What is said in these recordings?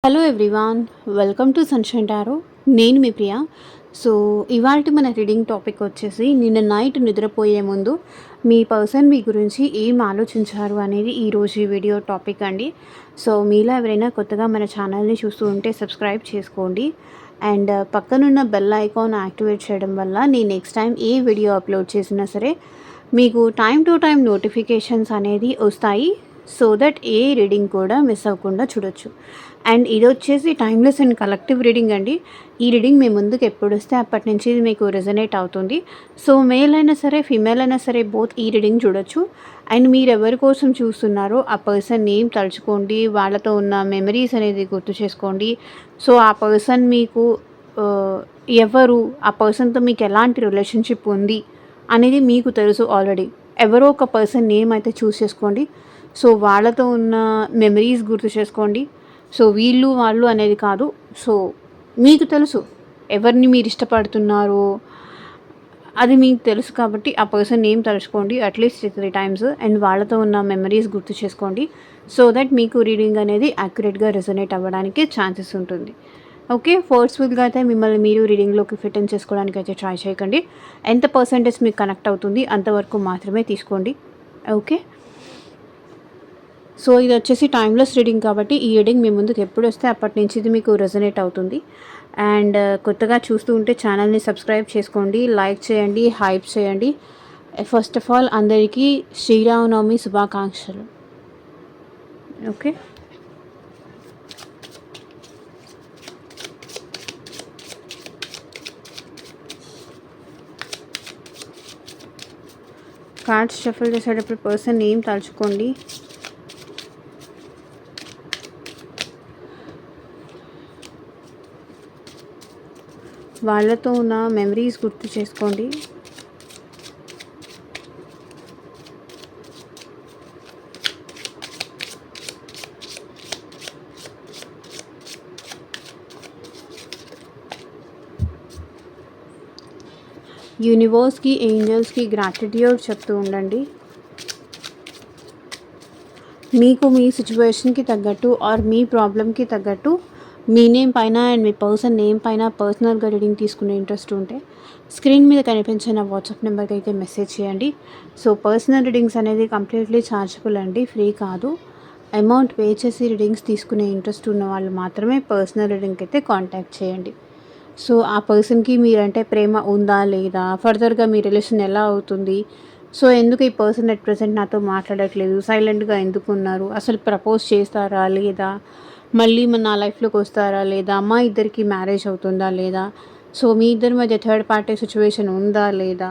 Hello everyone, welcome to sunshine tarot. నేను మీ ప్రియ. So ఇవాళ మన రీడింగ్ టాపిక్ వచ్చేసి నిన్న నైట్ నిద్రపోయే ముందు మీ పర్సన్ మీ గురించి ఏం ఆలోచించారు అనేది ఈరోజు ఈ వీడియో టాపిక్ అండి. సో మీలో ఎవరైనా కొత్తగా మన ఛానల్ని చూస్తూ ఉంటే సబ్స్క్రైబ్ చేసుకోండి అండ్ పక్కనున్న బెల్ ఐకాన్ యాక్టివేట్ చేయడం వల్ల నేను నెక్స్ట్ టైం ఏ వీడియో అప్లోడ్ చేసినా సరే మీకు టైం టు టైం నోటిఫికేషన్స్ అనేది వస్తాయి. సో దట్ ఏ రీడింగ్ కూడా మిస్ అవ్వకుండా చూడొచ్చు. అండ్ ఇది వచ్చేసి టైమ్లెస్ అండ్ కలెక్టివ్ రీడింగ్ అండి. ఈ రీడింగ్ మీ ముందుకు ఎప్పుడు వస్తే అప్పటి నుంచి ఇది మీకు రెజనేట్ అవుతుంది. సో మేల్ అయినా సరే ఫీమేల్ అయినా సరే బోత్ ఈ రీడింగ్ చూడొచ్చు. అండ్ మీరు ఎవరి కోసం చూస్తున్నారో ఆ పర్సన్ నేమ్ తలుచుకోండి, వాళ్ళతో ఉన్న మెమరీస్ అనేది గుర్తు చేసుకోండి. సో ఆ పర్సన్ మీకు ఎవరు, ఆ పర్సన్తో మీకు ఎలాంటి రిలేషన్షిప్ ఉంది అనేది మీకు తెలుసు ఆల్రెడీ. ఎవరో ఒక పర్సన్ నేమ్ అయితే చూస్ చేసుకోండి. సో వాళ్ళతో ఉన్న మెమరీస్ గుర్తు చేసుకోండి. సో వీళ్ళు వాళ్ళు అనేది కాదు. సో మీకు తెలుసు ఎవరిని మీరు ఇష్టపడుతున్నారో అది మీకు తెలుసు కాబట్టి ఆ పర్సన్ నేమ్ తలుచుకోండి అట్లీస్ట్ 3 టైమ్స్ అండ్ వాళ్ళతో ఉన్న మెమరీస్ గుర్తు చేసుకోండి. సో దట్ మీకు రీడింగ్ అనేది యాక్యురేట్గా రెజొనేట్ అవ్వడానికి ఛాన్సెస్ ఉంటుంది. ఓకే, ఫోర్స్ఫుల్గా అయితే మిమ్మల్ని మీరు రీడింగ్లోకి ఫిట్ ఇన్ చేసుకోవడానికి అయితే ట్రై చేయకండి. ఎంత పర్సంటేజ్ మీకు కనెక్ట్ అవుతుంది అంతవరకు మాత్రమే తీసుకోండి. ఓకే, సో ఇది వచ్చేసి టైమ్లెస్ రీడింగ్ కాబట్టి ఈ రీడింగ్ మీ ముందుకు ఎప్పుడు వస్తే అప్పటి నుంచి ఇది మీకు రెజొనేట్ అవుతుంది. అండ్ కొత్తగా చూస్తూ ఉంటే ఛానల్ని సబ్స్క్రైబ్ చేసుకోండి, లైక్ చేయండి, హైప్ చేయండి. ఫస్ట్ ఆఫ్ ఆల్ అందరికీ శ్రీరామనవమి శుభాకాంక్షలు. ఓకే, కార్డ్స్ షఫల్ చేసేటప్పుడు పర్సన్ నేమ్ తలుచుకోండి. వాళ్ళతో ఉన్న మెమరీస్ గుర్తు చేసుకోండి. యూనివర్స్కి, ఏంజల్స్కి గ్రాటిట్యూడ్ చెప్తూ ఉండండి. మీకు మీ సిచ్యువేషన్కి తగ్గట్టు ఆర్ మీ ప్రాబ్లమ్కి తగ్గట్టు మీ నేమ్ పైన అండ్ మీ పర్సన్ నేమ్ పైన పర్సనల్గా రీడింగ్ తీసుకునే ఇంట్రెస్ట్ ఉంటే స్క్రీన్ మీద కనిపించిన వాట్సాప్ నెంబర్కి అయితే మెసేజ్ చేయండి. సో పర్సనల్ రీడింగ్స్ అనేది కంప్లీట్లీ ఛార్జబుల్ అండి, ఫ్రీ కాదు. అమౌంట్ పే చేసి రీడింగ్స్ తీసుకునే ఇంట్రెస్ట్ ఉన్న వాళ్ళు మాత్రమే పర్సనల్ రీడింగ్కి అయితే కాంటాక్ట్ చేయండి. సో ఆ పర్సన్కి మీరంటే ప్రేమ ఉందా లేదా, ఫర్దర్గా మీ రిలేషన్ ఎలా అవుతుంది, సో ఎందుకు ఈ పర్సన్ అట్ ప్రెసెంట్ నాతో మాట్లాడట్లేదు, సైలెంట్గా ఎందుకు ఉన్నారు, అసలు ప్రపోజ్ చేస్తారా లేదా, మళ్ళీ నా లైఫ్లోకి వస్తారా లేదా, మా ఇద్దరికి మ్యారేజ్ అవుతుందా లేదా, సో మీ ఇద్దరి మధ్య థర్డ్ పార్టీ సిచ్యువేషన్ ఉందా లేదా,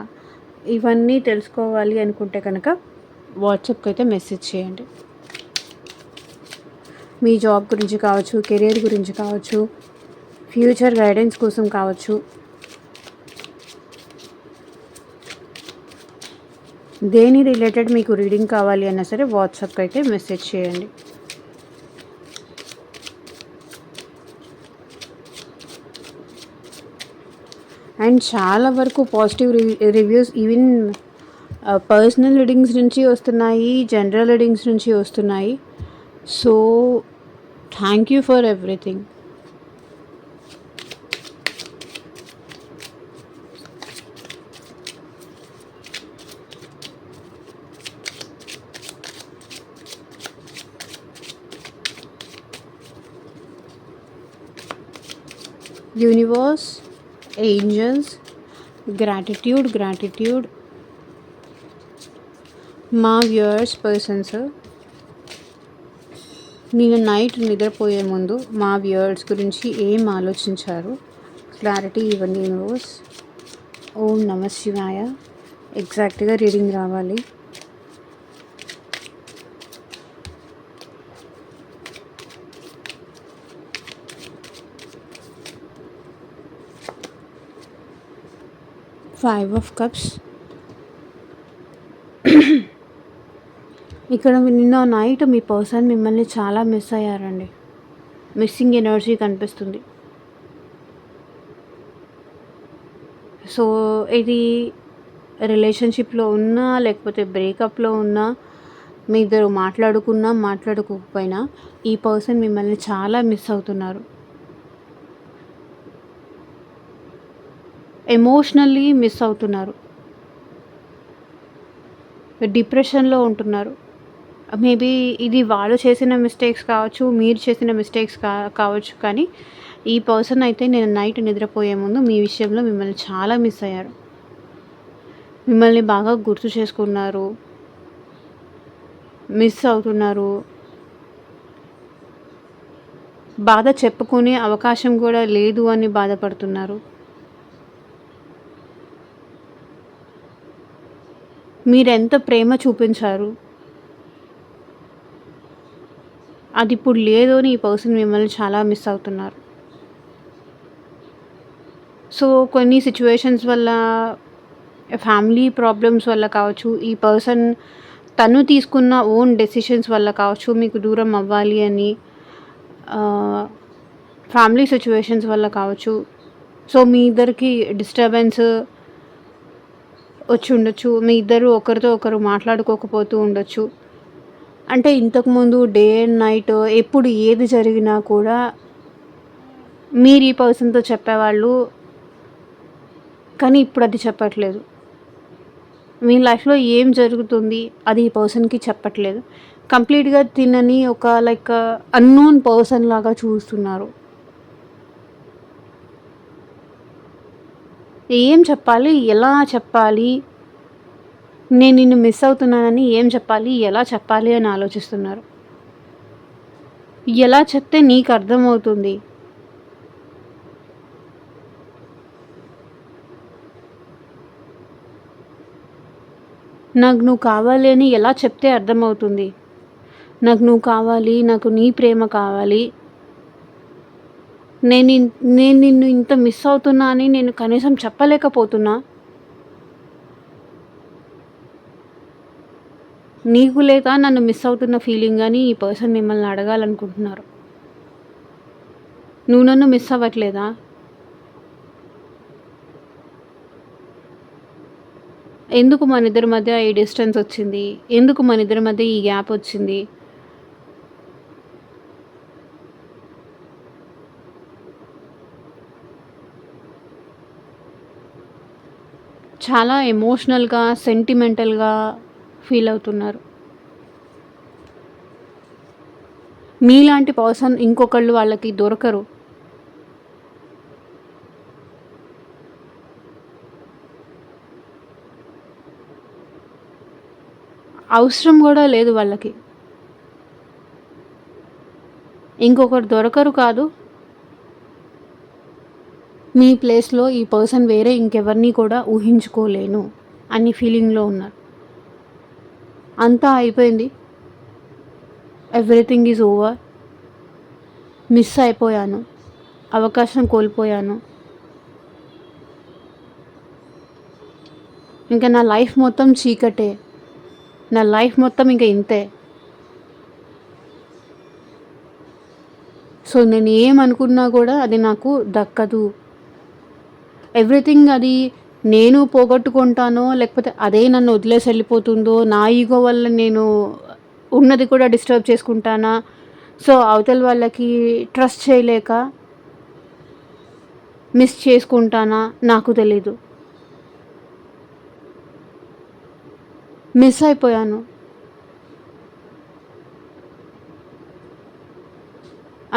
ఇవన్నీ తెలుసుకోవాలి అనుకుంటే కనుక వాట్సాప్కి అయితే మెసేజ్ చేయండి. మీ జాబ్ గురించి కావచ్చు, కెరీర్ గురించి కావచ్చు, ఫ్యూచర్ గైడెన్స్ కోసం కావచ్చు, దేని రిలేటెడ్ మీకు రీడింగ్ కావాలి అన్నా సరే వాట్సాప్కి అయితే మెసేజ్ చేయండి. అండ్ చాలా వరకు positive reviews even personal readings నుంచి వస్తున్నాయి, జనరల్ రీడింగ్స్ నుంచి వస్తున్నాయి. So thank you for everything. Universe, angels, gratitude. మా వ్యూయర్స్ పర్సన్స్ నేను నైట్ నిద్రపోయే ముందు మా వ్యూయర్స్ గురించి ఏం ఆలోచించారు, క్లారిటీ ఇవ్వండి యూనివర్స్. ఓం నమ శివాయ. ఎగ్జాక్ట్గా రీడింగ్ రావాలి. Five of cups. ఇక్కడ నిన్న నైట్ మీ పర్సన్ మిమ్మల్ని చాలా మిస్ అయ్యారండి. మిస్సింగ్ ఎనర్జీ కనిపిస్తుంది. సో ఇది రిలేషన్షిప్లో ఉన్నా లేకపోతే బ్రేకప్లో ఉన్నా మీ ఇద్దరు మాట్లాడుకున్నా, మాట్లాడుకోకపోయినా ఈ పర్సన్ మిమ్మల్ని చాలా మిస్ అవుతున్నారు. ఎమోషనల్లీ మిస్ అవుతున్నారు. డిప్రెషన్‌లో ఉంటున్నారు. మేబీ ఇది వాళ్ళు చేసిన మిస్టేక్స్ కావచ్చు, మీరు చేసిన మిస్టేక్స్ కావచ్చు. కానీ ఈ పర్సన్ అయితే నేను నైట్ నిద్రపోయే ముందు మీ విషయంలో మిమ్మల్ని చాలా మిస్ అయ్యారు. మిమ్మల్ని బాగా గుర్తు చేసుకున్నారు. మిస్ అవుతున్నారు. బాధ చెప్పుకునే అవకాశం కూడా లేదు అని బాధపడుతున్నారు. మీరెంత ప్రేమ చూపించారు, అది ఇప్పుడు లేదు అని ఈ పర్సన్ మిమ్మల్ని చాలా మిస్ అవుతున్నారు. సో కొన్ని సిచ్యువేషన్స్ వల్ల, ఫ్యామిలీ ప్రాబ్లమ్స్ వల్ల కావచ్చు, ఈ పర్సన్ తను తీసుకున్న ఓన్ డెసిషన్స్ వల్ల కావచ్చు, మీకు దూరం అవ్వాలి అని ఫ్యామిలీ సిచ్యువేషన్స్ వల్ల కావచ్చు. సో మీ ఇద్దరికి డిస్టర్బెన్స్ వచ్చి ఉండొచ్చు. మీ ఇద్దరు ఒకరితో ఒకరు మాట్లాడుకోకపోతూ ఉండొచ్చు. అంటే ఇంతకుముందు డే అండ్ నైట్ ఎప్పుడు ఏది జరిగినా కూడా మీరు ఈ పర్సన్తో చెప్పేవాళ్ళు. కానీ ఇప్పుడు అది చెప్పట్లేదు. మీ లైఫ్లో ఏం జరుగుతుంది అది ఈ పర్సన్కి చెప్పట్లేదు. కంప్లీట్గా తినని ఒక లైక్ అన్నోన్ పర్సన్ లాగా చూస్తున్నారు. ఏం చెప్పాలి, ఎలా చెప్పాలి, నేను నిన్ను మిస్ అవుతున్నానని ఏం చెప్పాలి, ఎలా చెప్పాలి అని ఆలోచిస్తున్నారు. ఎలా చెప్తే నీకు అర్థమవుతుంది, నాకు నువ్వు కావాలి అని ఎలా చెప్తే అర్థమవుతుంది, నాకు నువ్వు కావాలి, నాకు నీ ప్రేమ కావాలి, నేను నిన్ను ఇంత మిస్ అవుతున్నా అని నేను కనీసం చెప్పలేకపోతున్నా. నీకు లేక నన్ను మిస్ అవుతున్న ఫీలింగ్ అని ఈ పర్సన్ మిమ్మల్ని అడగాలనుకుంటున్నారు. నువ్వు నన్ను మిస్ అవ్వట్లేదా? ఎందుకు మన ఇద్దరి మధ్య ఈ డిస్టెన్స్ వచ్చింది, ఎందుకు మన ఇద్దరి మధ్య ఈ గ్యాప్ వచ్చింది? చాలా ఎమోషనల్గా, సెంటిమెంటల్గా ఫీల్ అవుతున్నారు. మీలాంటి పర్సన్ ఇంకొకళ్ళు వాళ్ళకి దొరకరు. అవసరం కూడా లేదు వాళ్ళకి. ఇంకొకరు దొరకరు కాదు, మీ ప్లేస్లో ఈ పర్సన్ వేరే ఇంకెవరిని కూడా ఊహించుకోలేను అని ఫీలింగ్లో ఉన్నారు. అంతా అయిపోయింది, ఎవ్రీథింగ్ ఈజ్ ఓవర్, మిస్ అయిపోయాను, అవకాశం కోల్పోయాను, ఇంకా నా లైఫ్ మొత్తం చీకటే, నా లైఫ్ మొత్తం ఇంకా ఇంతే. సో నేను ఏమనుకున్నా కూడా అది నాకు దక్కదు. ఎవ్రీథింగ్ అది నేను పోగొట్టుకుంటానో, లేకపోతే అదే నన్ను వదిలేసి వెళ్ళిపోతుందో, నా ఈగో వల్ల నేను ఉన్నది కూడా డిస్టర్బ్ చేసుకుంటానా, సో అవతల వాళ్ళకి ట్రస్ట్ చేయలేక మిస్ చేసుకుంటానా నాకు తెలీదు. మిస్ అయిపోయాను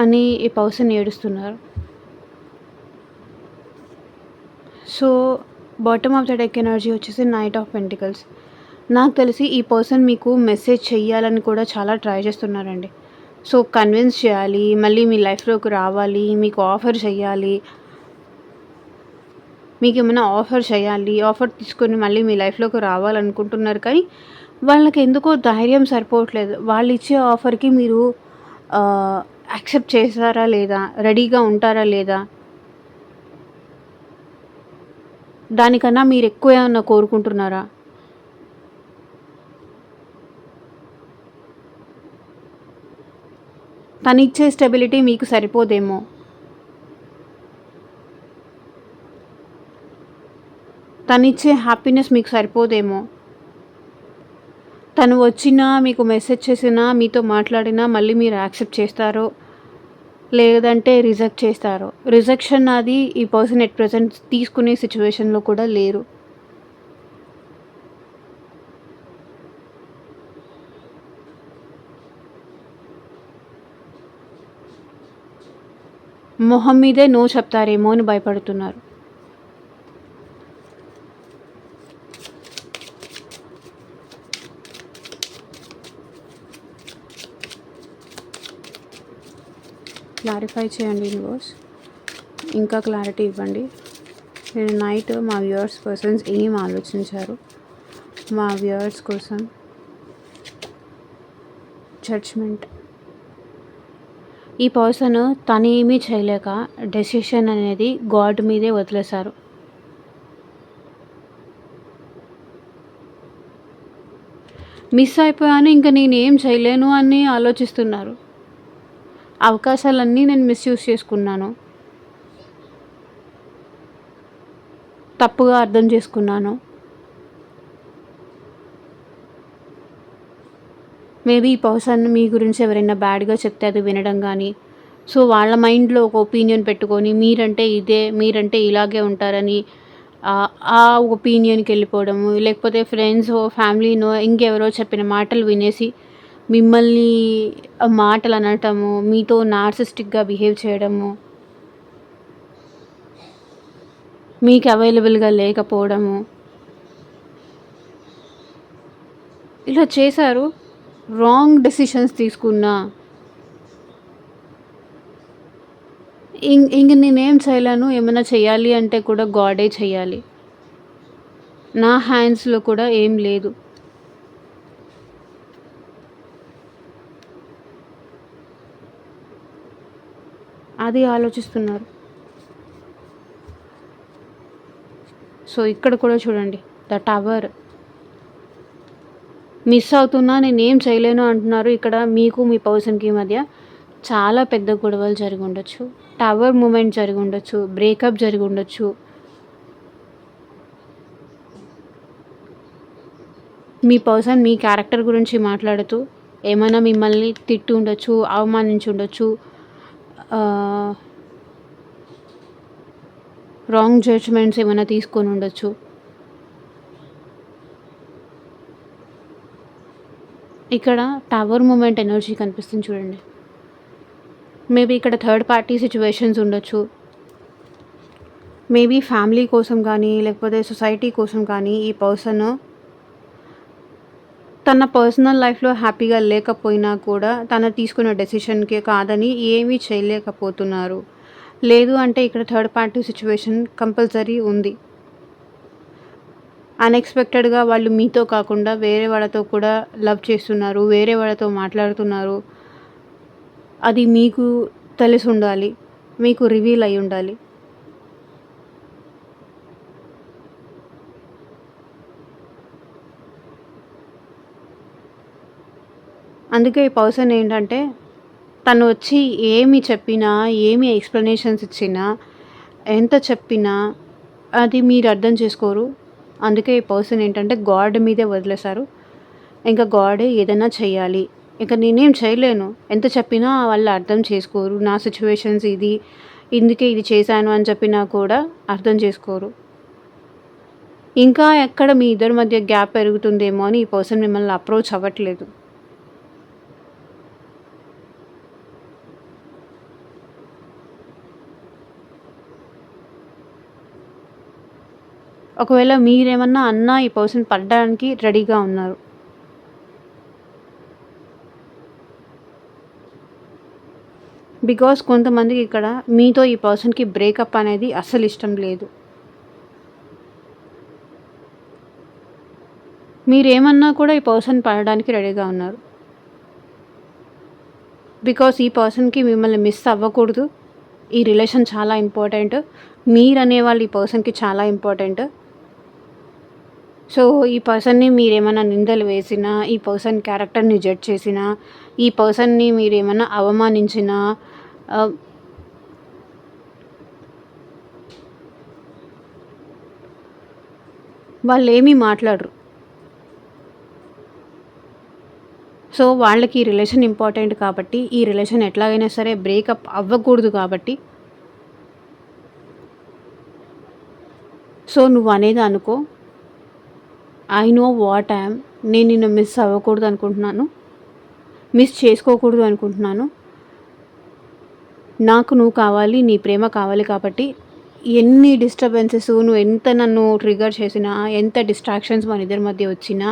అని ఈ పర్సన్ ఏడుస్తున్నారు. So bottom of the deck energy వచ్చేసి నైట్ ఆఫ్ పెంటికల్స్. నాకు తెలిసి ఈ పర్సన్ మీకు మెసేజ్ చెయ్యాలని కూడా చాలా ట్రై చేస్తున్నారండి. సో కన్విన్స్ చేయాలి, మళ్ళీ మీ లైఫ్లోకి రావాలి, మీకు ఆఫర్ చేయాలి, మీకు ఏమైనా ఆఫర్ చేయాలి, ఆఫర్ తీసుకొని మళ్ళీ మీ లైఫ్లోకి రావాలనుకుంటున్నారు. కానీ వాళ్ళకి ఎందుకో ధైర్యం సరిపోవట్లేదు. వాళ్ళు ఇచ్చే ఆఫర్కి మీరు యాక్సెప్ట్ చేస్తారా లేదా, రెడీగా ఉంటారా లేదా, దానికన్నా మీరు ఎక్కువ ఏమన్నా కోరుకుంటున్నారా? తనిచ్చే స్టెబిలిటీ మీకు సరిపోదేమో. తనిచ్చే హ్యాపీనెస్ మీకు సరిపోదేమో. తను వచ్చినా, మీకు మెసేజ్ చేసినా, మీతో మాట్లాడినా మళ్ళీ మీరు యాక్సెప్ట్ చేస్తారో, లేదంటే రిజెక్ట్ చేస్తారో. రిజెక్షన్ అది ఈ పర్సన్ ఎట్ ప్రెజెంట్ తీసుకునే సిచ్యువేషన్‌లో కూడా లేరు. మొహం మీదే నో చెప్తారేమో అని భయపడుతున్నారు. క్లారిఫై చేయండి యూనివర్స్. ఇంకా క్లారిటీ ఇవ్వండి. నేను నైట్ మా వ్యూవర్స్ పర్సన్స్ ఏం ఆలోచించారు, మా వ్యూవర్స్ కోసం జడ్జ్మెంట్. ఈ పర్సన్ తనేమీ చేయలేక డెసిషన్ అనేది గాడ్ మీదే వదిలేశారు. మిస్ అయిపోయాను, ఇంకా నేనేం చేయలేను అని ఆలోచిస్తున్నారు. అవకాశాలన్నీ నేను మిస్యూజ్ చేసుకున్నాను, తప్పుగా అర్థం చేసుకున్నాను. మేబీ ఈ పర్సన్ మీ గురించి ఎవరైనా బ్యాడ్గా చెప్తే అది వినడం కానీ, సో వాళ్ళ మైండ్లో ఒక ఒపీనియన్ పెట్టుకొని మీరంటే ఇదే, మీరంటే ఇలాగే ఉంటారని ఆ ఒపీనియన్కి వెళ్ళిపోవడము, లేకపోతే ఫ్రెండ్స్ ఫ్యామిలీనో ఇంకెవరో చెప్పిన మాటలు వినేసి మిమ్మల్ని మాటలు అనటము, మీతో నార్సిస్టిక్గా బిహేవ్ చేయడము, మీకు అవైలబుల్గా లేకపోవడము, ఇలా చేశారు. రాంగ్ డెసిషన్స్ తీసుకున్నా, ఇంక నేనేం చేయలేను, ఏమైనా చేయాలి అంటే కూడా గాడే చేయాలి, నా హ్యాండ్స్లో కూడా ఏం లేదు. అది ఆలోచిస్తున్నారు. సో ఇక్కడ కూడా చూడండి, ద టవర్ మిస్ అవుతున్నా, నేనేం చేయలేను అంటున్నారు. ఇక్కడ మీకు మీ పర్సన్కి మధ్య చాలా పెద్ద గొడవలు జరిగి ఉండొచ్చు, టవర్ మూమెంట్ జరిగి ఉండొచ్చు, బ్రేకప్ జరిగి ఉండొచ్చు. మీ పర్సన్ మీ క్యారెక్టర్ గురించి మాట్లాడుతూ ఏమైనా మిమ్మల్ని తిట్టి ఉండొచ్చు, అవమానించి ఉండొచ్చు, రాంగ్ జడ్జ్మెంట్స్ ఏమైనా తీసుకొని ఉండొచ్చు. ఇక్కడ టవర్ మూమెంట్ ఎనర్జీ కనిపిస్తుంది చూడండి. మేబీ ఇక్కడ థర్డ్ పార్టీ సిచ్యువేషన్స్ ఉండొచ్చు. మేబీ ఫ్యామిలీ కోసం కానీ, లేకపోతే సొసైటీ కోసం కానీ ఈ పర్సన్ తన పర్సనల్ లైఫ్లో హ్యాపీగా లేకపోయినా కూడా తను తీసుకున్న డెసిషన్కి కాదని ఏమీ చేయలేకపోతున్నారు. లేదు అంటే ఇక్కడ థర్డ్ పార్టీ సిచ్యువేషన్ కంపల్సరీ ఉంది. అన్ఎక్స్పెక్టెడ్గా వాళ్ళు మీతో కాకుండా వేరే వాళ్ళతో కూడా లవ్ చేస్తున్నారు, వేరే వాళ్ళతో మాట్లాడుతున్నారు. అది మీకు తెలిసి ఉండాలి, మీకు రివీల్ అయి ఉండాలి. అందుకే ఈ పర్సన్ ఏంటంటే తను వచ్చి ఏమి చెప్పినా, ఏమి ఎక్స్ప్లెనేషన్స్ ఇచ్చినా, ఎంత చెప్పినా అది మీరు అర్థం చేసుకోరు. అందుకే ఈ పర్సన్ ఏంటంటే గాడ్ మీదే వదిలేశారు. ఇంకా గాడే ఏదైనా చెయ్యాలి, ఇంకా నేనేం చేయలేను, ఎంత చెప్పినా వాళ్ళు అర్థం చేసుకోరు. నా సిచ్యువేషన్స్ ఇది, ఇందుకే ఇది చేశాను అని చెప్పినా కూడా అర్థం చేసుకోరు. ఇంకా ఎక్కడ మీ ఇద్దరి మధ్య గ్యాప్ పెరుగుతుందేమో అని ఈ పర్సన్ మిమ్మల్ని అప్రోచ్ అవ్వట్లేదు. ఒకవేళ మీరేమన్నా అన్నా ఈ పర్సన్ పడడానికి రెడీగా ఉన్నారు. బికాస్ కొంతమందికి ఇక్కడ మీతో ఈ పర్సన్కి బ్రేకప్ అనేది అస్సలు ఇష్టం లేదు. మీరేమన్నా కూడా ఈ పర్సన్ పడడానికి రెడీగా ఉన్నారు. బికాస్ ఈ పర్సన్కి మిమ్మల్ని మిస్ అవ్వకూడదు. ఈ రిలేషన్ చాలా ఇంపార్టెంట్. మీరు అనేవాళ్ళు ఈ పర్సన్కి చాలా ఇంపార్టెంట్. సో ఈ పర్సన్ని మీరేమైనా నిందలు వేసినా, ఈ పర్సన్ క్యారెక్టర్ని జడ్జ్ చేసినా, ఈ పర్సన్ని మీరేమైనా అవమానించినా, వాళ్ళు ఏమీ మాట్లాడరు. సో వాళ్ళకి ఈ రిలేషన్ ఇంపార్టెంట్ కాబట్టి, ఈ రిలేషన్ ఎట్లాగైనా సరే బ్రేకప్ అవ్వకూడదు కాబట్టి, సో నువ్వనేది అనుకో. I know what I'm. నేను నిన్ను మిస్ అవ్వకూడదు అనుకుంటున్నాను. మిస్ చేసుకోకూడదు అనుకుంటున్నాను. నాకు నువ్వు కావాలి, నీ ప్రేమ కావాలి కాబట్టి ఎన్ని డిస్టర్బెన్సెస్, నువ్వు ఎంత నన్ను ట్రిగ్గర్ చేసినా, ఎంత డిస్ట్రాక్షన్స్ మన ఇద్దరి మధ్య వచ్చినా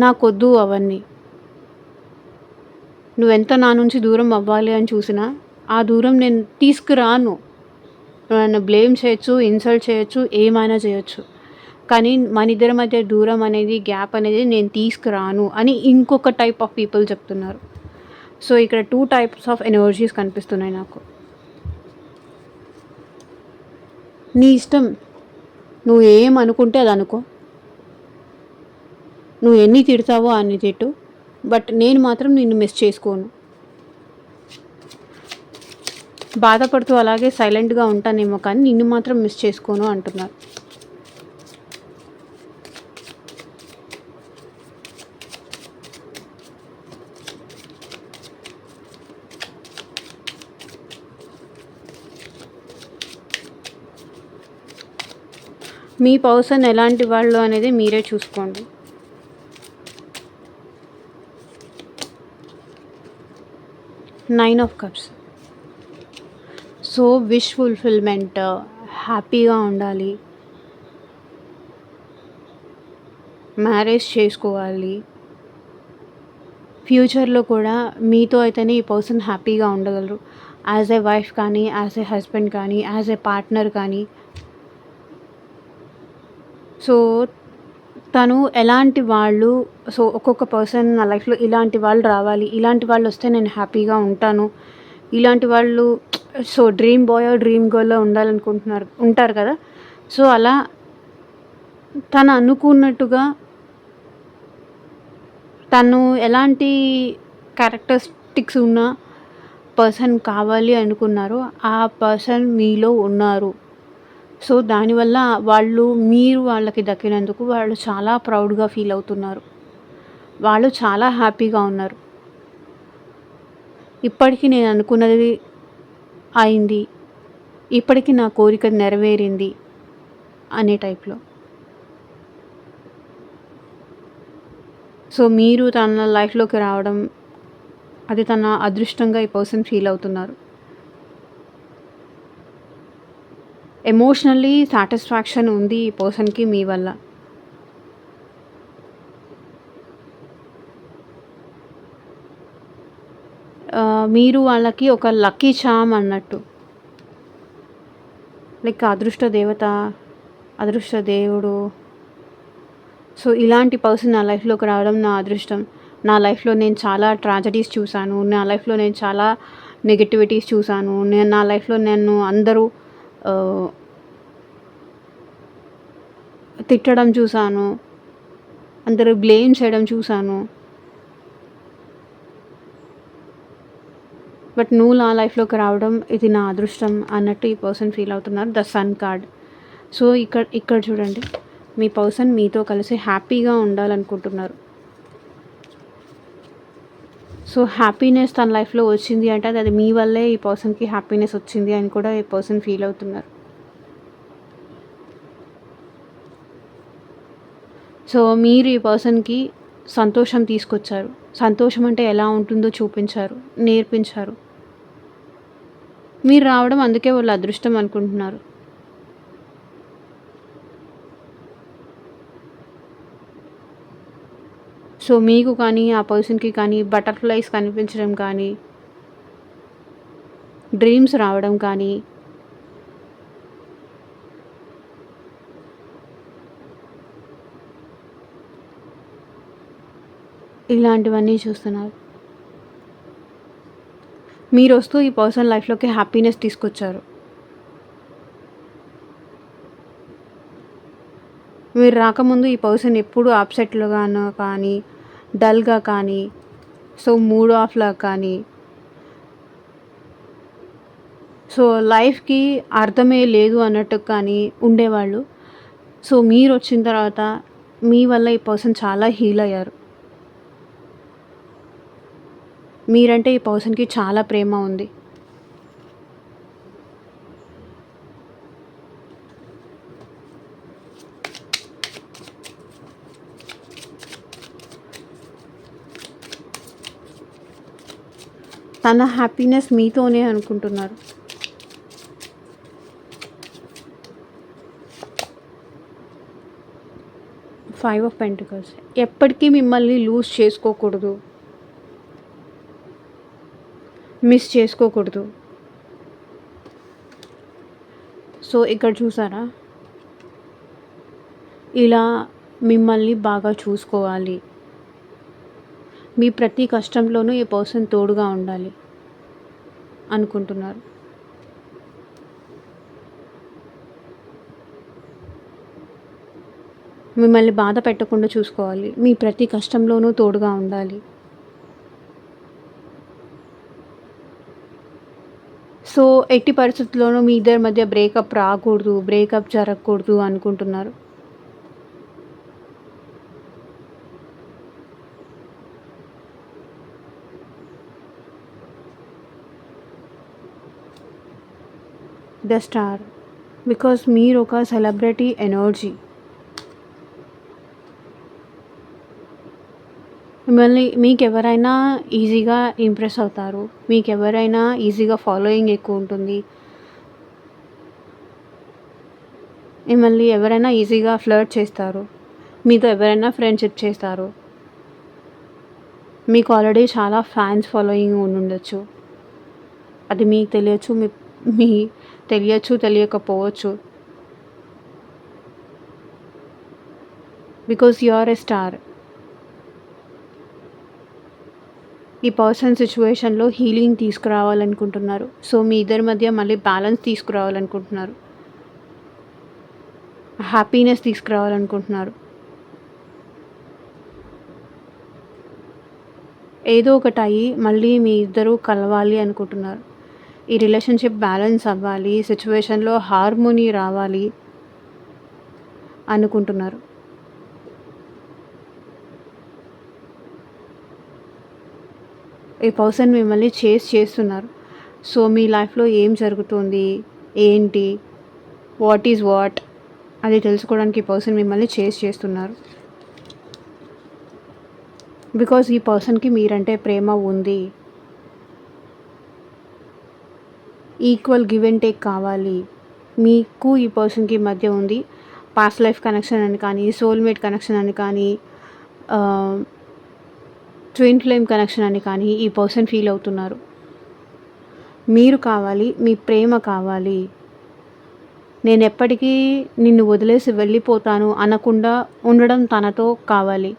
నాకొద్దు అవన్నీ. నువ్వెంత నా నుంచి దూరం అవ్వాలి అని చూసినా, ఆ దూరం నేను తీసుకురాను. నువ్వు నన్ను బ్లేమ్ చేయొచ్చు, ఇన్సల్ట్ చేయొచ్చు, ఏమైనా చేయొచ్చు. కానీ మనిద్దరి మధ్య దూరం అనేది, గ్యాప్ అనేది నేను తీసుకురాను అని ఇంకొక టైప్ ఆఫ్ పీపుల్ చెప్తున్నారు. సో ఇక్కడ 2 టైప్స్ ఆఫ్ ఎనర్జీస్ కనిపిస్తున్నాయి నాకు. నీ ఇష్టం. నువ్వు ఏమనుకుంటే అది అనుకో. నువ్వు ఎన్ని తిడతావో అన్ని తిట్టు. బట్ నేను మాత్రం నిన్ను మిస్ చేసుకోను. బాధపడుతూ అలాగే సైలెంట్‌గా ఉంటానేమో కానీ నిన్ను మాత్రం మిస్ చేసుకోను అంటున్నారు. మీ పర్సన్ ఎలాంటి వాళ్ళు అనేది మీరే చూసుకోండి. Nine of cups. So wish fulfilment, హ్యాపీగా ఉండాలి, మ్యారేజ్ చేసుకోవాలి, ఫ్యూచర్లో కూడా మీతో అయితేనే ఈ పర్సన్ హ్యాపీగా ఉండగలరు. యాజ్ ఏ వైఫ్ కానీ, యాజ్ ఏ హస్బెండ్ కానీ, యాజ్ ఏ పార్ట్నర్ కానీ. సో తను ఎలాంటి వాళ్ళు, సో ఒక్కొక్క పర్సన్ నా లైఫ్లో ఇలాంటి వాళ్ళు రావాలి, ఇలాంటి వాళ్ళు వస్తే నేను హ్యాపీగా ఉంటాను, ఇలాంటి వాళ్ళు సో డ్రీమ్ బాయ్ డ్రీమ్ గర్ల్లో ఉంటారు కదా. సో అలా తను అనుకున్నట్టుగా తను ఎలాంటి క్యారెక్టరిస్టిక్స్ ఉన్న పర్సన్ కావాలి అనుకున్నారో ఆ పర్సన్ మీలో ఉన్నారు. సో దానివల్ల మీరు వాళ్ళకి దక్కినందుకు వాళ్ళు చాలా ప్రౌడ్గా ఫీల్ అవుతున్నారు. వాళ్ళు చాలా హ్యాపీగా ఉన్నారు. ఇప్పటికీ నేను అనుకున్నది అయింది, ఇప్పటికీ నా కోరిక నెరవేరింది అనే టైప్లో. సో మీరు తన లైఫ్లోకి రావడం అది తన అదృష్టంగా ఈ పర్సన్ ఫీల్ అవుతున్నారు. ఎమోషనల్లీ సాటిస్ఫాక్షన్ ఉంది ఈ పర్సన్కి మీ వల్ల. మీరు వాళ్ళకి ఒక లక్కీ చామ్ అన్నట్టు, లైక్ అదృష్ట దేవత, అదృష్ట దేవుడు. సో ఇలాంటి పర్సన్ నా లైఫ్లోకి రావడం నా అదృష్టం. నా లైఫ్లో నేను చాలా ట్రాజడీస్ చూశాను, నా లైఫ్లో నేను చాలా నెగటివిటీస్ చూశాను, నా లైఫ్లో నన్ను అందరూ తిట్టడం చూశాను, అందరూ బ్లేమ్ చేయడం చూశాను. బట్ నువ్వు నా లైఫ్లోకి రావడం ఇది నా అదృష్టం అన్నట్టు ఈ పర్సన్ ఫీల్ అవుతున్నారు. The sun card. సో ఇక్కడ చూడండి, మీ పర్సన్ మీతో కలిసి హ్యాపీగా ఉండాలనుకుంటున్నారు. సో హ్యాపీనెస్ తన లైఫ్లో వచ్చింది అంటే అది మీ వల్లే ఈ పర్సన్కి హ్యాపీనెస్ వచ్చింది అని కూడా ఈ పర్సన్ ఫీల్ అవుతున్నారు. సో మీరు ఈ పర్సన్కి సంతోషం తీసుకొచ్చారు. సంతోషం అంటే ఎలా ఉంటుందో చూపించారు, నేర్పించారు. మీరు రావడం అందుకే వాళ్ళు అదృష్టం అనుకుంటున్నారు. సో మీకు కానీ ఆ పర్సన్కి కానీ బటర్ఫ్లైస్ కనిపించడం కానీ, డ్రీమ్స్ రావడం కానీ, ఇలాంటివన్నీ చూస్తున్నారు. మీరు వస్తూ ఈ పర్సన్ లైఫ్లోకి హ్యాపీనెస్ తీసుకొచ్చారు. మీరు రాకముందు ఈ పర్సన్ ఎప్పుడు అప్సెట్లుగానో కానీ, డల్గా కానీ, సో మూడ్ ఆఫ్లా కానీ, సో లైఫ్కి అర్థమే లేదు అన్నట్టు కానీ ఉండేవాళ్ళు. సో మీరొచ్చిన తర్వాత మీ వల్ల ఈ పర్సన్ చాలా హీల్ అయ్యారు. మీరంటే ఈ పర్సన్‌కి చాలా ప్రేమ ఉంది. తన హ్యాపీనెస్ మీతోనే అనుకుంటున్నారు. Five of pentacles. ఎప్పటికీ మిమ్మల్ని లూజ్ చేసుకోకూడదు. మిస్ చేసుకోకూడదు. సో ఇక్కడ చూసారా? ఇలా మిమ్మల్ని బాగా చూసుకోవాలి. మీ ప్రతి కష్టంలోనూ ఈ పర్సన్ తోడుగా ఉండాలి అనుకుంటున్నారు. మిమ్మల్ని బాధ పెట్టకుండా చూసుకోవాలి. మీ ప్రతి కష్టంలోనూ తోడుగా ఉండాలి. సో ఎట్టి పరిస్థితుల్లోనూ మీ ఇద్దరి మధ్య బ్రేకప్ రాకూడదు, బ్రేకప్ జరగకూడదు అనుకుంటున్నారు. The star. బికాస్ మీరు ఒక సెలబ్రిటీ ఎనర్జీ. మిమ్మల్ని మీకెవరైనా ఈజీగా ఇంప్రెస్ అవుతారు. మీకెవరైనా ఈజీగా ఫాలోయింగ్ ఎక్కువ ఉంటుంది. మిమ్మల్ని ఎవరైనా ఈజీగా ఫ్లర్ట్ చేస్తారు. మీతో ఎవరైనా ఫ్రెండ్షిప్ చేస్తారు. మీకు ఆల్రెడీ చాలా ఫ్యాన్స్ ఫాలోయింగ్ ఉండుండొచ్చు. అది మీకు తెలియచ్చు, మీ తెలియచ్చు, తెలియకపోవచ్చు. Because you are a star. ఈ పర్సన్ సిచ్యువేషన్లో హీలింగ్ తీసుకురావాలనుకుంటున్నారు. సో మీ ఇద్దరి మధ్య మళ్ళీ బ్యాలెన్స్ తీసుకురావాలనుకుంటున్నారు. హ్యాపీనెస్ తీసుకురావాలనుకుంటున్నారు. ఏదో ఒకటి అయ్యి మళ్ళీ మీ ఇద్దరు కలవాలి అనుకుంటున్నారు. ఈ రిలేషన్షిప్ బ్యాలెన్స్ అవ్వాలి, సిచ్యువేషన్లో హార్మోనీ రావాలి అనుకుంటున్నారు. ఈ పర్సన్ మిమ్మల్ని చేస్తున్నారు. సో మీ లైఫ్లో ఏం జరుగుతుంది, ఏంటి, వాట్ ఈజ్ వాట్ అది తెలుసుకోవడానికి ఈ పర్సన్ మిమ్మల్ని చేస్తున్నారు. బికాజ్ ఈ పర్సన్కి మీరంటే ప్రేమ ఉంది. ఈక్వల్ గివ్ అండ్ టేక్ కావాలి. మీకు ఈ పర్సన్కి మధ్య ఉంది. పాస్ట్ లైఫ్ కనెక్షన్ అని కానీ, సోల్మేట్ కనెక్షన్ అని కానీ, ట్విన్ ఫ్లేమ్ కనెక్షన్ అని కానీ ఈ పర్సన్ ఫీల్ అవుతున్నారు. మీరు కావాలి, మీ ప్రేమ కావాలి. నేను ఎప్పటికీ నిన్ను వదిలేసి వెళ్ళిపోతాను అనకుండా ఉండడం తనతో కావాలి.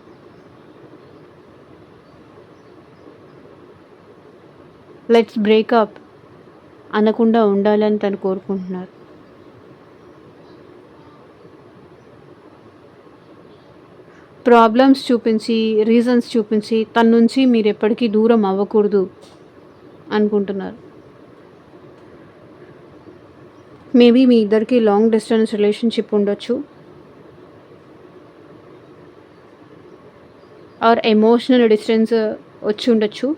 లెట్స్ బ్రేకప్ అనకుండా ఉండాలని తను కోరుకుంటున్నారు. ప్రాబ్లమ్స్ చూపించి, రీజన్స్ చూపించి తన నుంచి మీరు ఎప్పటికీ దూరం అవ్వకూడదు అనుకుంటున్నారు. మేబీ మీ ఇద్దరికి లాంగ్ డిస్టెన్స్ రిలేషన్షిప్ ఉండొచ్చు. ఆర్ ఎమోషనల్ డిస్టెన్స్ వచ్చి ఉండొచ్చు.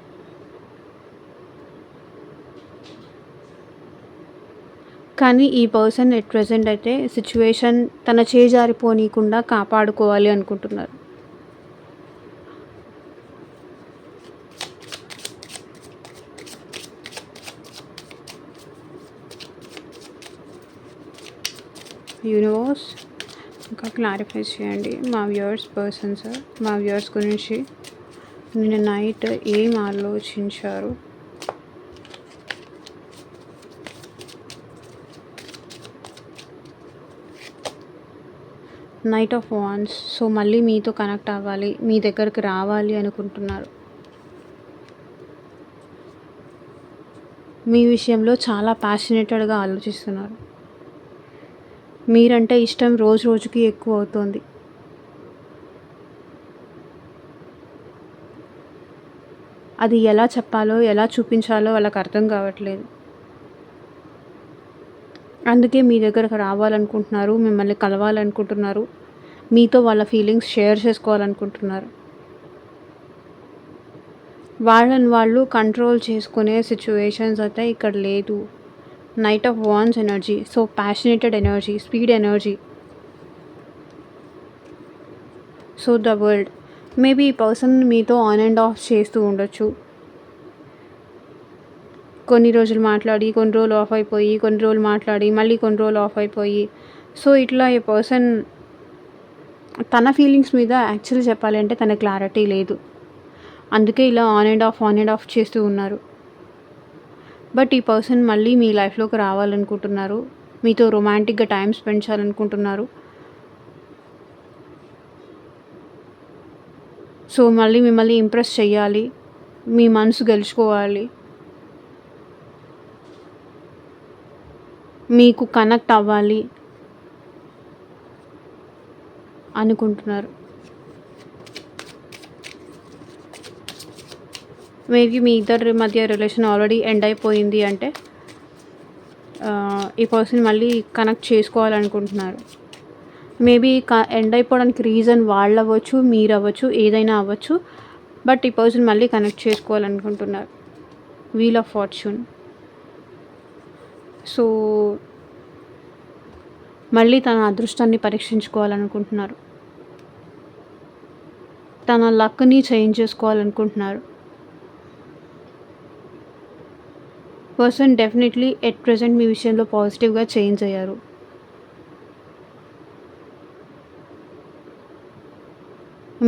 కానీ ఈ పర్సన్ ఎట్ ప్రెజెంట్ అయితే సిచ్యువేషన్ తన చేజారిపోనీయకుండా కాపాడుకోవాలి అనుకుంటున్నారు. యూనివర్స్ ఇంకా క్లారిఫై చేయండి మా వ్యూవర్స్ పర్సన్స్, మా వ్యూవర్స్ గురించి నిన్న నైట్ ఏం ఆలోచించారు. Knight of wands. సో మళ్ళీ మీతో కనెక్ట్ అవ్వాలి, మీ దగ్గరికి రావాలి అనుకుంటున్నారు. మీ విషయంలో చాలా ప్యాషనేటెడ్గా ఆలోచిస్తున్నారు. మీరంటే ఇష్టం రోజు రోజుకి ఎక్కువ అవుతుంది. అది ఎలా చెప్పాలో, ఎలా చూపించాలో వాళ్ళకి అర్థం కావట్లేదు. అందుకే మీ దగ్గరకు రావాలనుకుంటున్నారు, మిమ్మల్ని కలవాలనుకుంటున్నారు, మీతో వాళ్ళ ఫీలింగ్స్ షేర్ చేసుకోవాలనుకుంటున్నారు. వాళ్ళని వాళ్ళు కంట్రోల్ చేసుకునే సిచ్యువేషన్స్ అయితే ఇక్కడ లేదు. Knight of wands energy, so passionated energy, speed energy. So the world maybe ఈ పర్సన్ మీతో ఆన్ అండ్ ఆఫ్ చేస్తూ ఉండొచ్చు. కొన్ని రోజులు మాట్లాడి, కొన్ని రోజులు ఆఫ్ అయిపోయి, కొన్ని రోజులు మాట్లాడి, మళ్ళీ కొన్ని రోజులు ఆఫ్ అయిపోయి. సో ఇట్లా ఈ పర్సన్ తన ఫీలింగ్స్ మీద యాక్చువల్లీ చెప్పాలంటే తన క్లారిటీ లేదు. అందుకే ఇలా ఆన్ అండ్ ఆఫ్ చేస్తూ ఉన్నారు. బట్ ఈ పర్సన్ మళ్ళీ మీ లైఫ్లోకి రావాలనుకుంటున్నారు, మీతో రొమాంటిక్గా టైం స్పెండ్ చేయాలనుకుంటున్నారు. సో మళ్ళీ మిమ్మల్ని ఇంప్రెస్ చెయ్యాలి, మీ మనసు గెలుచుకోవాలి, మీకు కనెక్ట్ అవ్వాలి అనుకుంటున్నారు. మేబీ మీ ఇద్దరి మధ్య రిలేషన్ ఆల్రెడీ ఎండ్ అయిపోయింది అంటే ఈ పర్సన్ మళ్ళీ కనెక్ట్ చేసుకోవాలనుకుంటున్నారు. మేబీ ఎండ్ అయిపోవడానికి రీజన్ వాళ్ళు అవ్వచ్చు, మీరు అవ్వచ్చు, ఏదైనా అవ్వచ్చు. బట్ ఈ పర్సన్ మళ్ళీ కనెక్ట్ చేసుకోవాలనుకుంటున్నారు. Wheel of fortune. సో మళ్ళీ తన అదృష్టాన్ని పరీక్షించుకోవాలనుకుంటున్నారు, తన లక్ని చేంజ్ చేసుకోవాలనుకుంటున్నారు. పర్సన్ డెఫినెట్లీ ఎట్ ప్రెజెంట్ మీ విషయంలో పాజిటివ్గా చేంజ్ అయ్యారు.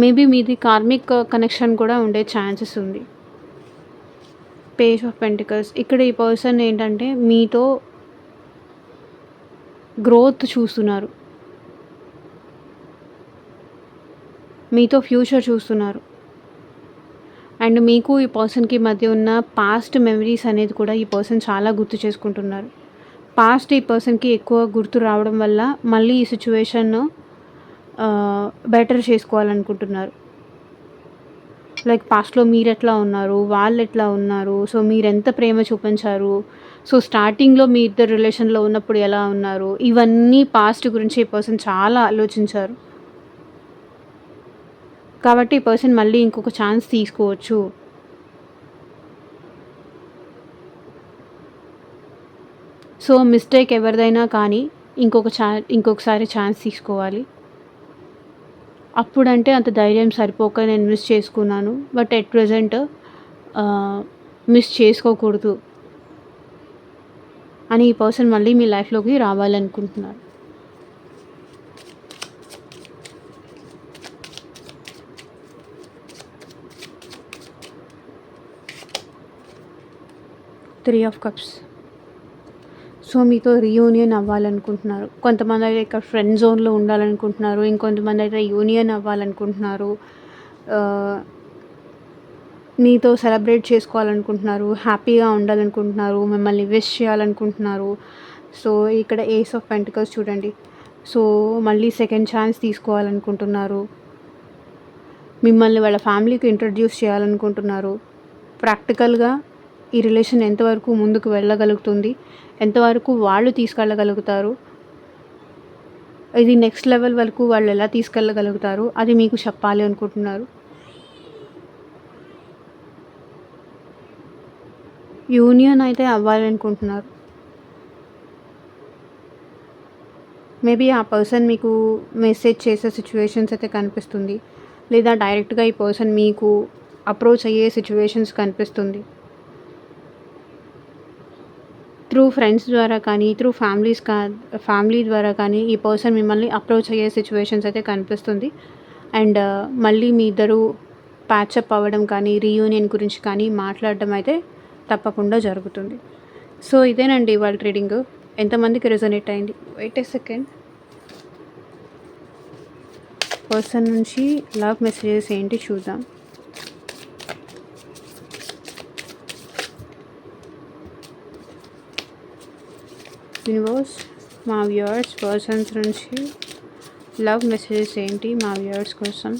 మేబీ మీది కార్మిక్ కనెక్షన్ కూడా ఉండే ఛాన్సెస్ ఉంది. Page of pentacles. ఇక్కడ ఈ పర్సన్ ఏంటంటే మీతో గ్రోత్ చూస్తున్నారు, మీతో ఫ్యూచర్ చూస్తున్నారు. అండ్ మీకు ఈ పర్సన్కి మధ్య ఉన్న పాస్ట్ మెమరీస్ అనేది కూడా ఈ పర్సన్ చాలా గుర్తు చేసుకుంటున్నారు. పాస్ట్ ఈ పర్సన్కి ఎక్కువ గుర్తు రావడం వల్ల మళ్ళీ ఈ సిచ్యువేషన్ను బెటర్ చేసుకోవాలనుకుంటున్నారు. లైక్ పాస్ట్లో మీరు ఎట్లా ఉన్నారు, వాళ్ళు ఎట్లా ఉన్నారు, సో మీరు ఎంత ప్రేమ చూపించారు, సో స్టార్టింగ్లో మీ ఇద్దరు రిలేషన్లో ఉన్నప్పుడు ఎలా ఉన్నారు, ఇవన్నీ పాస్ట్ గురించి ఈ పర్సన్ చాలా ఆలోచించారు. కాబట్టి ఈ పర్సన్ మళ్ళీ ఇంకొక ఛాన్స్ తీసుకోవచ్చు. సో మిస్టేక్ ఎవరిదైనా కానీ ఇంకొకసారి ఛాన్స్ తీసుకోవాలి. అప్పుడంటే అంత ధైర్యం సరిపోక నేను మిస్ చేసుకున్నాను, బట్ ఎట్ ప్రెజెంట్ మిస్ చేసుకోకూడదు అని ఈ పర్సన్ మళ్ళీ మీ లైఫ్లోకి రావాలనుకుంటున్నారు. Three of cups. సో మీతో రీయూనియన్ అవ్వాలనుకుంటున్నారు. కొంతమంది అయితే ఇక్కడ ఫ్రెండ్ జోన్లో ఉండాలనుకుంటున్నారు, ఇంకొంతమంది అయితే యూనియన్ అవ్వాలనుకుంటున్నారు, మీతో సెలబ్రేట్ చేసుకోవాలనుకుంటున్నారు, హ్యాపీగా ఉండాలనుకుంటున్నారు, మిమ్మల్ని విష్ చేయాలనుకుంటున్నారు. సో ఇక్కడ ఏస్ ఆఫ్ పెంటికల్స్ చూడండి. సో మళ్ళీ సెకండ్ ఛాన్స్ తీసుకోవాలనుకుంటున్నారు, మిమ్మల్ని వాళ్ళ ఫ్యామిలీకి ఇంట్రడ్యూస్ చేయాలనుకుంటున్నారు. ప్రాక్టికల్గా ఈ రిలేషన్ ఎంతవరకు ముందుకు వెళ్ళగలుగుతుంది, ఎంతవరకు వాళ్ళు తీసుకెళ్ళగలుగుతారు, ఇది నెక్స్ట్ లెవెల్ వరకు వాళ్ళు ఎలా తీసుకెళ్ళగలుగుతారు అది మీకు చెప్పాలి అనుకుంటున్నారు. యూనియన్ అయితే అవ్వాలనుకుంటున్నారు. మేబీ ఆ పర్సన్ మీకు మెసేజ్ చేసే సిచ్యువేషన్స్ అయితే కనిపిస్తుంది, లేదా డైరెక్ట్గా ఈ పర్సన్ మీకు అప్రోచ్ అయ్యే సిచ్యువేషన్స్ కనిపిస్తుంది. త్రూ ఫ్రెండ్స్ ద్వారా కానీ, త్రూ ఫ్యామిలీ ద్వారా కానీ ఈ పర్సన్ మిమ్మల్ని అప్రోచ్ అయ్యే సిచ్యువేషన్స్ అయితే కనిపిస్తుంది. అండ్ మళ్ళీ మీ ఇద్దరు ప్యాచప్ అవ్వడం కానీ, రీయూనియన్ గురించి కానీ మాట్లాడడం అయితే తప్పకుండా జరుగుతుంది. సో ఇదేనండి ఇవాళ రీడింగ్. ఎంతమందికి రెజొనేట్ అయింది? Wait a second. పర్సన్ నుంచి లవ్ మెసేజెస్ ఏంటి చూద్దాం. యూనివర్స్, మా వ్యూవర్స్ పర్సన్స్ నుంచి లవ్ మెసేజెస్ ఏంటి మా వ్యూవర్స్ కోసం?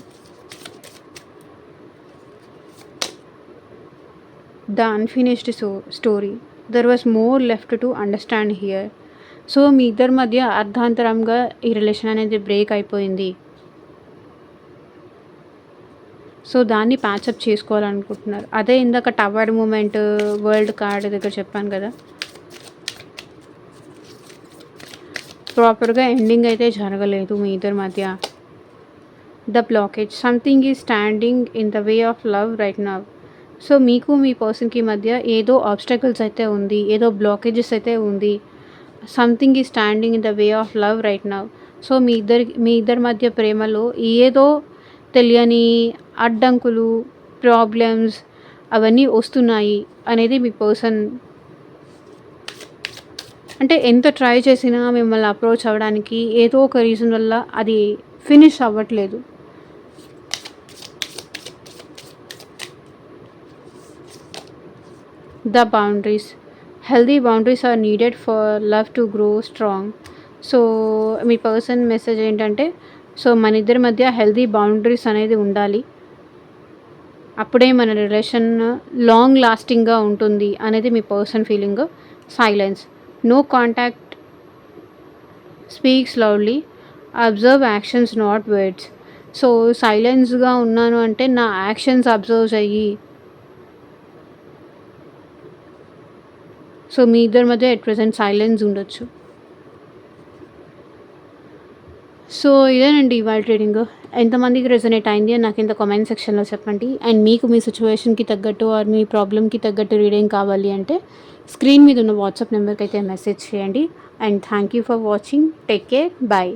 The unfinished story. There was more left to understand here. So మీ ఇద్దరి మధ్య అర్ధాంతరంగా ఈ రిలేషన్ అనేది బ్రేక్ అయిపోయింది. సో దాన్ని ప్యాచప్ చేసుకోవాలనుకుంటున్నారు. అదే ఇందాక టవర్ మూమెంట్, వరల్డ్ కార్డ్ దగ్గర చెప్పాను కదా, ప్రాపర్గా ఎండింగ్ అయితే జరగలేదు మీ ఇద్దరి మధ్య. The blockage, something is standing in the way of love right now. So మీకు మీ పర్సన్కి మధ్య ఏదో ఆబ్స్టకల్స్ అయితే ఉంది, ఏదో బ్లాకేజెస్ అయితే ఉంది. Something is standing in the way of love right now. So మీ ఇద్దరి మధ్య ప్రేమలో ఏదో తెలియని అడ్డంకులు, ప్రాబ్లమ్స్ అవన్నీ వస్తున్నాయి అనేది మీ పర్సన్. అంటే ఎంత ట్రై చేసినా మిమ్మల్ని అప్రోచ్ అవ్వడానికి ఏదో ఒక రీజన్ వల్ల అది ఫినిష్ అవ్వట్లేదు. The boundaries, healthy boundaries are needed for love to grow strong. So మీ పర్సన్ మెసేజ్ ఏంటంటే, సో మన ఇద్దరి మధ్య హెల్దీ బౌండరీస్ అనేది ఉండాలి, అప్పుడే మన రిలేషన్ లాంగ్ లాస్టింగ్గా ఉంటుంది అనేది మీ person feeling. Silence, no contact speaks loudly, observe actions not words. So సైలెన్స్గా ఉన్నాను అంటే నా యాక్షన్స్ అబ్జర్వ్ చెయ్యి. సో మీ ఇద్దరి మధ్య ఎట్ ప్రెజెంట్ సైలెన్స్ ఉండొచ్చు. సో ఇదేనండి ఇవాళ రీడింగ్. ఎంతమందికి రెజొనేట్ అయింది అని నాకు ఇంత కామెంట్ సెక్షన్లో చెప్పండి. అండ్ మీకు మీ సిచ్యువేషన్కి తగ్గట్టు ఆర్ మీ ప్రాబ్లమ్కి తగ్గట్టు రీడింగ్ కావాలి అంటే స్క్రీన్ మీద ఉన్న వాట్సాప్ నెంబర్కి అయితే మెసేజ్ చేయండి. And thank you for watching. Take care. Bye.